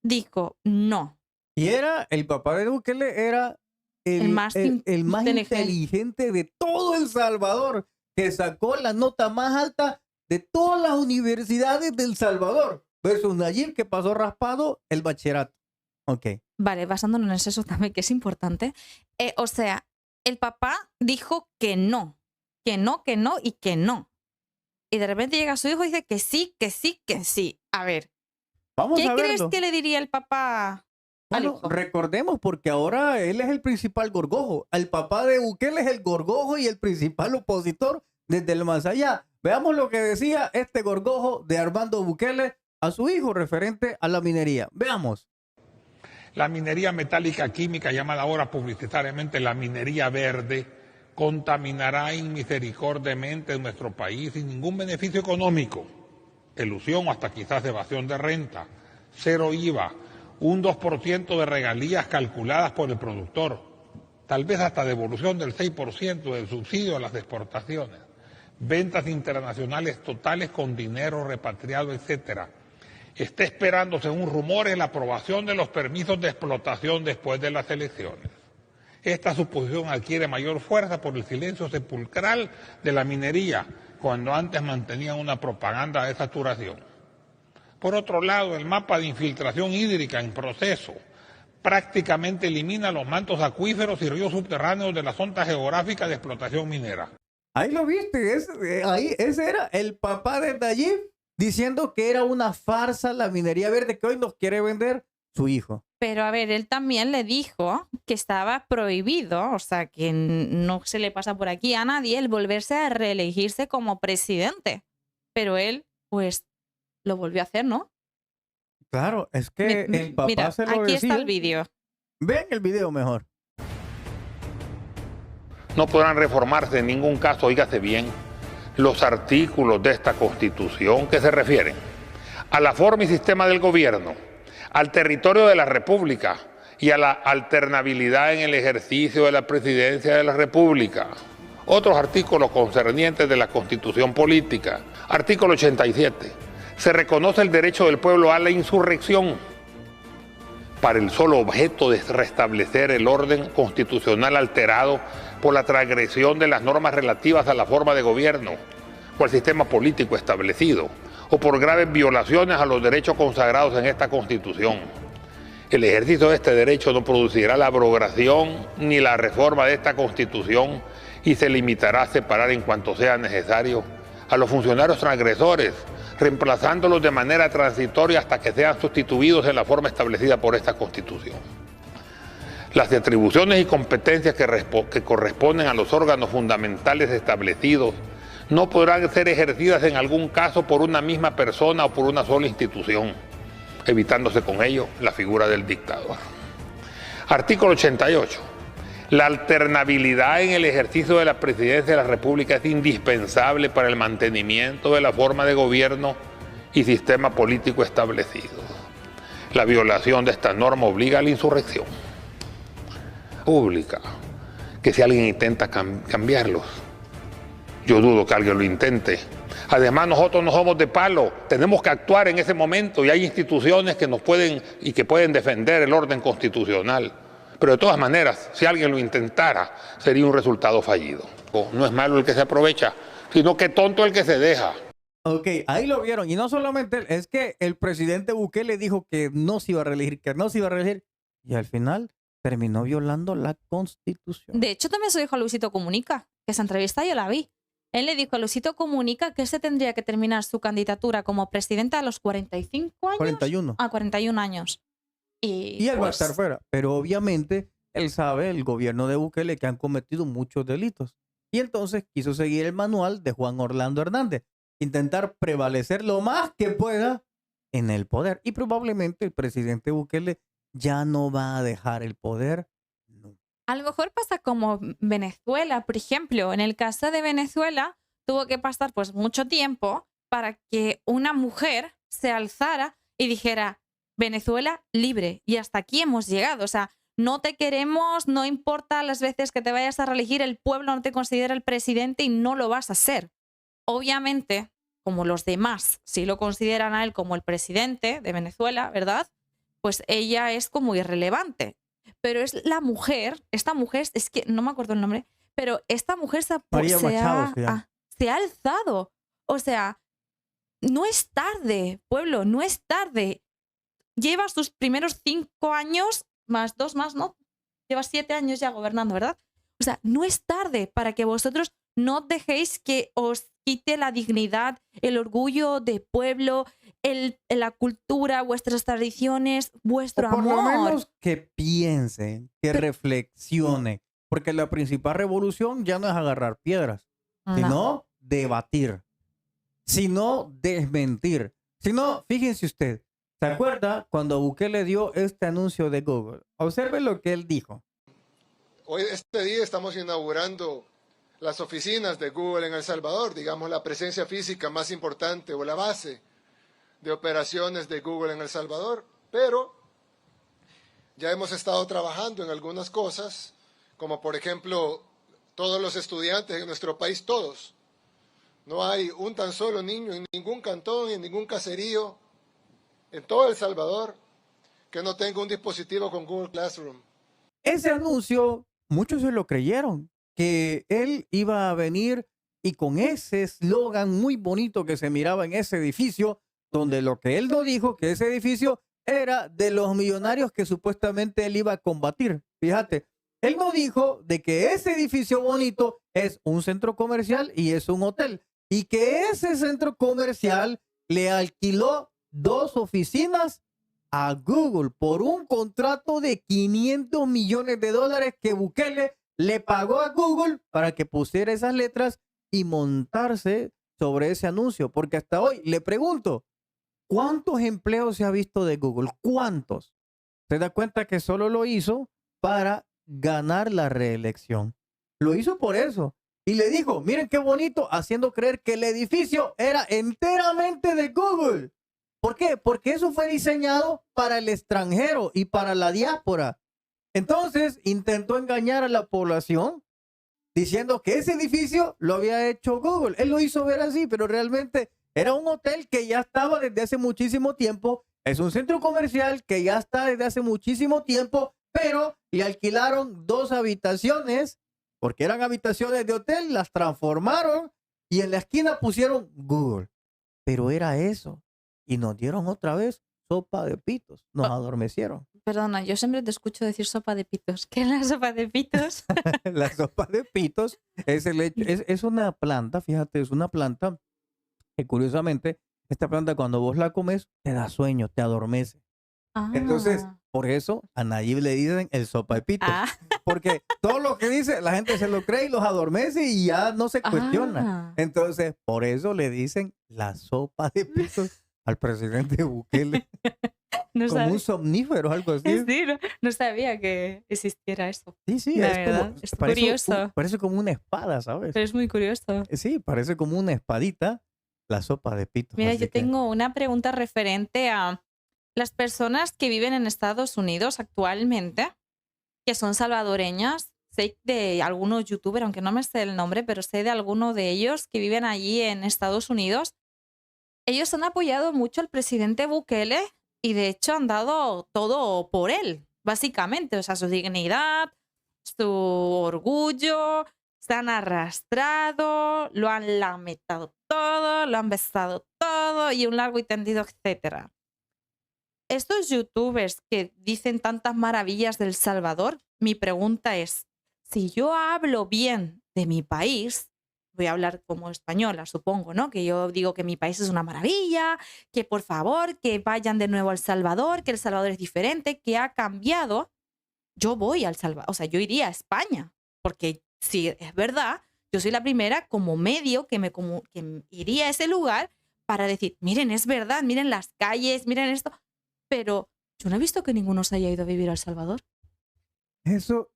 dijo no. Y era, el papá de Bukele era El más el más inteligente. inteligente de todo El Salvador, que sacó la nota más alta de todas las universidades del Salvador, versus Nayib, que pasó raspado el bachillerato. Ok. Vale, basándonos en eso también, que es importante. O sea, el papá dijo que no y que no. Y de repente llega su hijo y dice que sí, que sí, que sí. A ver, Vamos ¿qué a crees verlo. que le diría el papá al Bueno, hijo? recordemos, porque ahora él es el principal gorgojo. El papá de Bukele es el gorgojo y el principal opositor desde el más allá. Veamos lo que decía este gorgojo de Armando Bukele a su hijo referente a la minería. Veamos. La minería metálica química, llamada ahora publicitariamente la minería verde, contaminará inmisericordiamente nuestro país sin ningún beneficio económico, elusión o hasta quizás evasión de renta, cero IVA, un 2% de regalías calculadas por el productor, tal vez hasta devolución del 6% del subsidio a las exportaciones, ventas internacionales totales con dinero repatriado, etcétera. Está esperando, según rumores, la aprobación de los permisos de explotación después de las elecciones. Esta suposición adquiere mayor fuerza por el silencio sepulcral de la minería, cuando antes mantenía una propaganda de saturación. Por otro lado, el mapa de infiltración hídrica en proceso prácticamente elimina los mantos acuíferos y ríos subterráneos de la zona geográfica de explotación minera. Ahí lo viste, ese era el papá de Nayib diciendo que era una farsa la minería verde que hoy nos quiere vender su hijo. Pero a ver, él también le dijo que estaba prohibido, o sea, que no se le pasa por aquí a nadie el volverse a reelegirse como presidente. Pero él, pues, lo volvió a hacer, ¿no? Claro, es que el papá Mira, se lo aquí decía. está el vídeo. Ven el video mejor. No podrán reformarse en ningún caso, óigase bien, los artículos de esta Constitución que se refieren a la forma y sistema del gobierno, al territorio de la República y a la alternabilidad en el ejercicio de la presidencia de la República. Otros artículos concernientes de la Constitución política. Artículo 87. Se reconoce el derecho del pueblo a la insurrección para el solo objeto de restablecer el orden constitucional alterado por la transgresión de las normas relativas a la forma de gobierno o al sistema político establecido, o por graves violaciones a los derechos consagrados en esta Constitución. El ejercicio de este derecho no producirá la abrogación ni la reforma de esta Constitución y se limitará a separar en cuanto sea necesario a los funcionarios transgresores, reemplazándolos de manera transitoria hasta que sean sustituidos en la forma establecida por esta Constitución. Las atribuciones y competencias que corresponden a los órganos fundamentales establecidos no podrán ser ejercidas en algún caso por una misma persona o por una sola institución, evitándose con ello la figura del dictador. Artículo 88. La alternabilidad en el ejercicio de la presidencia de la República es indispensable para el mantenimiento de la forma de gobierno y sistema político establecido. La violación de esta norma obliga a la insurrección pública, que si alguien intenta cambiarlos, yo dudo que alguien lo intente. Además, nosotros no somos de palo, tenemos que actuar en ese momento y hay instituciones que nos pueden y que pueden defender el orden constitucional. Pero de todas maneras, si alguien lo intentara, sería un resultado fallido. No es malo el que se aprovecha, sino que tonto el que se deja. Ok, ahí lo vieron. Y no solamente él, es que el presidente Bukele dijo que no se iba a reelegir, que no se iba a reelegir. Y al final terminó violando la Constitución. De hecho, también se lo dijo a Luisito Comunica, que esa entrevista yo la vi. Él le dijo a Luisito Comunica que se tendría que terminar su candidatura como presidente a los 45 años. 41. A 41 años. Y él va a pues, estar fuera. Pero obviamente él sabe, el gobierno de Bukele, que han cometido muchos delitos. Y entonces quiso seguir el manual de Juan Orlando Hernández. Intentar prevalecer lo más que pueda en el poder. Y probablemente el presidente Bukele ya no va a dejar el poder. No. A lo mejor pasa como Venezuela, por ejemplo. En el caso de Venezuela, tuvo que pasar pues mucho tiempo para que una mujer se alzara y dijera, Venezuela libre, y hasta aquí hemos llegado. O sea, no te queremos, no importa las veces que te vayas a reelegir, el pueblo no te considera el presidente y no lo vas a ser. Obviamente, como los demás sí lo consideran a él como el presidente de Venezuela, ¿verdad? Pues ella es como irrelevante. Pero es la mujer, esta mujer, es que no me acuerdo el nombre, pero esta mujer María Machado se llama. se ha alzado. O sea, no es tarde, pueblo, no es tarde. Lleva sus primeros 5 años, más 2 más, ¿no? Lleva 7 años ya gobernando, ¿verdad? O sea, no es tarde para que vosotros no dejéis que os quite la dignidad, el orgullo de pueblo, la cultura, vuestras tradiciones, vuestro O por amor. lo menos que piensen, que reflexionen. Porque la principal revolución ya no es agarrar piedras, No. sino debatir, sino desmentir. Sino, fíjense usted, ¿se acuerda cuando Bukele dio este anuncio de Google? Observe lo que él dijo. Hoy, este día, estamos inaugurando las oficinas de Google en El Salvador, digamos la presencia física más importante o la base de operaciones de Google en El Salvador, pero ya hemos estado trabajando en algunas cosas, como por ejemplo todos los estudiantes en nuestro país, todos. No hay un tan solo niño en ningún cantón, en ningún caserío, en todo El Salvador, que no tenga un dispositivo con Google Classroom. Ese anuncio, muchos se lo creyeron, que él iba a venir y con ese eslogan muy bonito que se miraba en ese edificio, donde lo que él no dijo, que ese edificio era de los millonarios que supuestamente él iba a combatir. Fíjate, él no dijo de que ese edificio bonito es un centro comercial y es un hotel, y que ese centro comercial le alquiló 2 oficinas a Google por un contrato de $500 millones que Bukele le pagó a Google para que pusiera esas letras y montarse sobre ese anuncio. Porque hasta hoy le pregunto, ¿cuántos empleos se ha visto de Google? ¿Cuántos? Se da cuenta que solo lo hizo para ganar la reelección. Lo hizo por eso. Y le dijo, miren qué bonito, haciendo creer que el edificio era enteramente de Google. ¿Por qué? Porque eso fue diseñado para el extranjero y para la diáspora. Entonces intentó engañar a la población diciendo que ese edificio lo había hecho Google. Él lo hizo ver así, pero realmente era un hotel que ya estaba desde hace muchísimo tiempo. Es un centro comercial que ya está desde hace muchísimo tiempo, pero le alquilaron 2 habitaciones porque eran habitaciones de hotel, las transformaron y en la esquina pusieron Google. Pero era eso. Y nos dieron otra vez sopa de pitos. Nos adormecieron. Perdona, yo siempre te escucho decir sopa de pitos. ¿Qué es la sopa de pitos? La sopa de pitos es, es una planta, fíjate, es una planta que curiosamente, esta planta cuando vos la comes, te da sueño, te adormece. Entonces, por eso a Nayib le dicen el sopa de pitos. Porque todo lo que dice, la gente se lo cree y los adormece y ya no se cuestiona. Entonces, por eso le dicen la sopa de pitos al presidente Bukele. No como un somnífero, algo así. Sí, no sabía que existiera eso. Sí, sí, La es verdad, como, es parece, curioso. Parece como una espada, ¿sabes? Pero es muy curioso. Sí, parece como una espadita, la sopa de pitos. Mira, así yo que- tengo una pregunta referente a las personas que viven en Estados Unidos actualmente, que son salvadoreñas. Sé de algunos youtubers, aunque no me sé el nombre, pero sé de algunos de ellos que viven allí en Estados Unidos. Ellos han apoyado mucho al presidente Bukele y de hecho han dado todo por él, básicamente. O sea, su dignidad, su orgullo, se han arrastrado, lo han lamentado todo, lo han besado todo y un largo y tendido, etcétera. Estos youtubers que dicen tantas maravillas de El Salvador, mi pregunta es, si yo hablo bien de mi país, voy a hablar como española, supongo, ¿no? Que yo digo que mi país es una maravilla, que por favor, que vayan de nuevo a El Salvador, que El Salvador es diferente, que ha cambiado, yo voy a El Salvador, o sea, yo iría a España, porque si es verdad, yo soy la primera como medio que iría a ese lugar para decir, miren, es verdad, miren las calles, miren esto, pero yo no he visto que ninguno se haya ido a vivir a El Salvador. Eso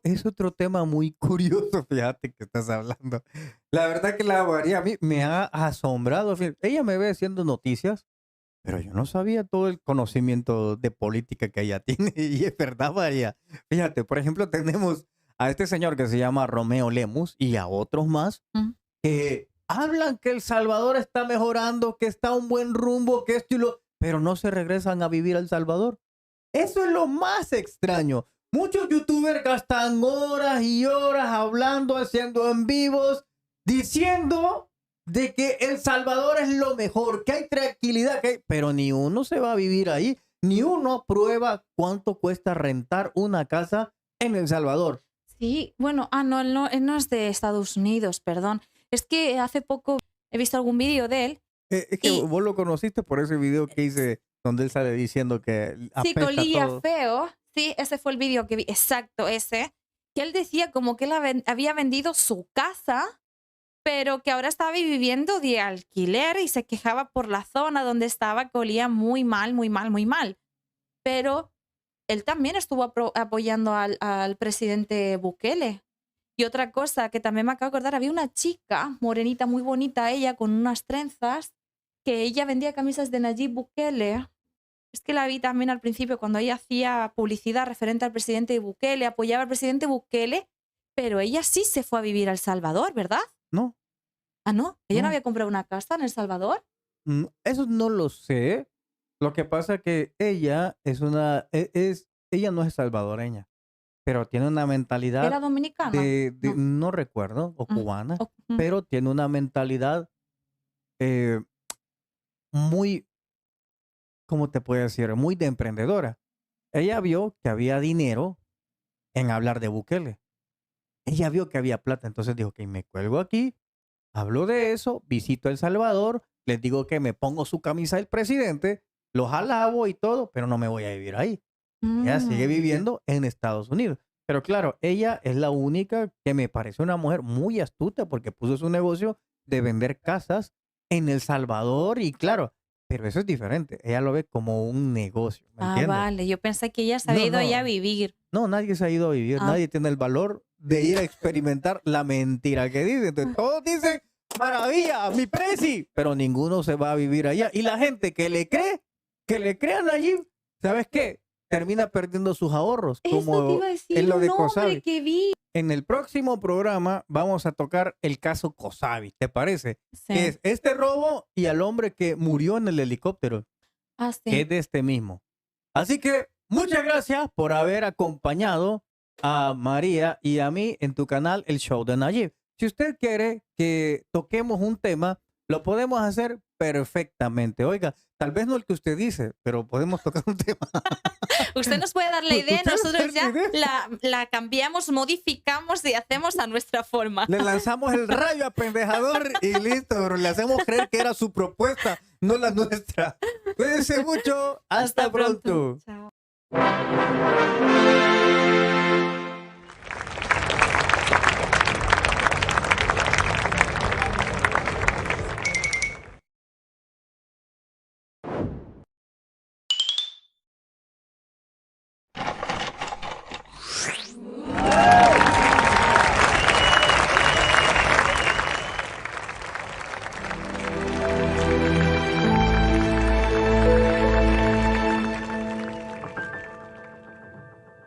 es otro tema muy curioso, fíjate que estás hablando. La verdad que la María a mí me ha asombrado. Ella me ve haciendo noticias, pero yo no sabía todo el conocimiento de política que ella tiene. Y es verdad, María. Fíjate, por ejemplo, tenemos a este señor que se llama Romeo Lemus y a otros más que hablan que El Salvador está mejorando, que está a un buen rumbo, que esto y lo... pero no se regresan a vivir a El Salvador. Eso es lo más extraño. Muchos youtubers gastan horas y horas hablando, haciendo en vivos, diciendo de que El Salvador es lo mejor, que hay tranquilidad, pero ni uno se va a vivir ahí, ni uno prueba cuánto cuesta rentar una casa en El Salvador. Sí, bueno, él no es de Estados Unidos, perdón. Es que hace poco he visto algún vídeo de él. Es que vos lo conociste por ese video que hice donde él sale diciendo que sí, apesta colilla todo. feo. Sí, ese fue el vídeo que vi, exacto ese, que él decía como que él había vendido su casa, pero que ahora estaba viviendo de alquiler y se quejaba por la zona donde estaba, que olía muy mal, muy mal, muy mal. Pero él también estuvo apoyando al presidente Bukele. Y otra cosa que también me acabo de acordar, había una chica morenita, muy bonita, ella con unas trenzas, que ella vendía camisas de Nayib Bukele. Es que la vi también al principio cuando ella hacía publicidad referente al presidente Bukele, apoyaba al presidente Bukele, pero ella sí se fue a vivir a El Salvador, ¿verdad? No. Ah, ¿no? ¿Ella no No. había comprado una casa en El Salvador? Eso no lo sé. Lo que pasa es que ella ella no es salvadoreña, pero tiene una mentalidad ¿Era dominicana? No. no recuerdo, o cubana, Mm. pero tiene una mentalidad muy, ¿cómo te puedo decir? Muy de emprendedora. Ella vio que había dinero en hablar de Bukele. Ella vio que había plata, entonces dijo que me cuelgo aquí, hablo de eso, visito El Salvador, les digo que me pongo su camisa del presidente, los alabo y todo, pero no me voy a vivir ahí. Ella sigue viviendo en Estados Unidos. Pero claro, ella es la única que me parece una mujer muy astuta porque puso su negocio de vender casas en El Salvador y claro, pero eso es diferente. Ella lo ve como un negocio, ¿me entiendes? Vale. Yo pensé que ella se había ido allá a vivir. No, nadie se ha ido a vivir. Nadie tiene el valor de ir a experimentar la mentira que dicen. Entonces, todos dicen, maravilla, mi presi, pero ninguno se va a vivir allá. Y la gente que le crean allí, ¿sabes qué? Termina perdiendo sus ahorros. Eso te Como iba a decir, en lo de un hombre Kosabi. que vi. En el próximo programa vamos a tocar el caso Kosabi, ¿te parece? Sí. Que es este robo y al hombre que murió en el helicóptero, Ah, sí. que es de este mismo. Así que muchas gracias por haber acompañado a María y a mí en tu canal El Show de Nayib. Si usted quiere que toquemos un tema, lo podemos hacer perfectamente. Oiga, tal vez no el que usted dice, pero podemos tocar un tema. Usted nos puede dar la idea, Usted nos nosotros da ya la idea. la cambiamos, modificamos y hacemos a nuestra forma. Le lanzamos el rayo apendejador y listo, pero le hacemos creer que era su propuesta, no la nuestra. Cuídense mucho. Hasta pronto. Chao.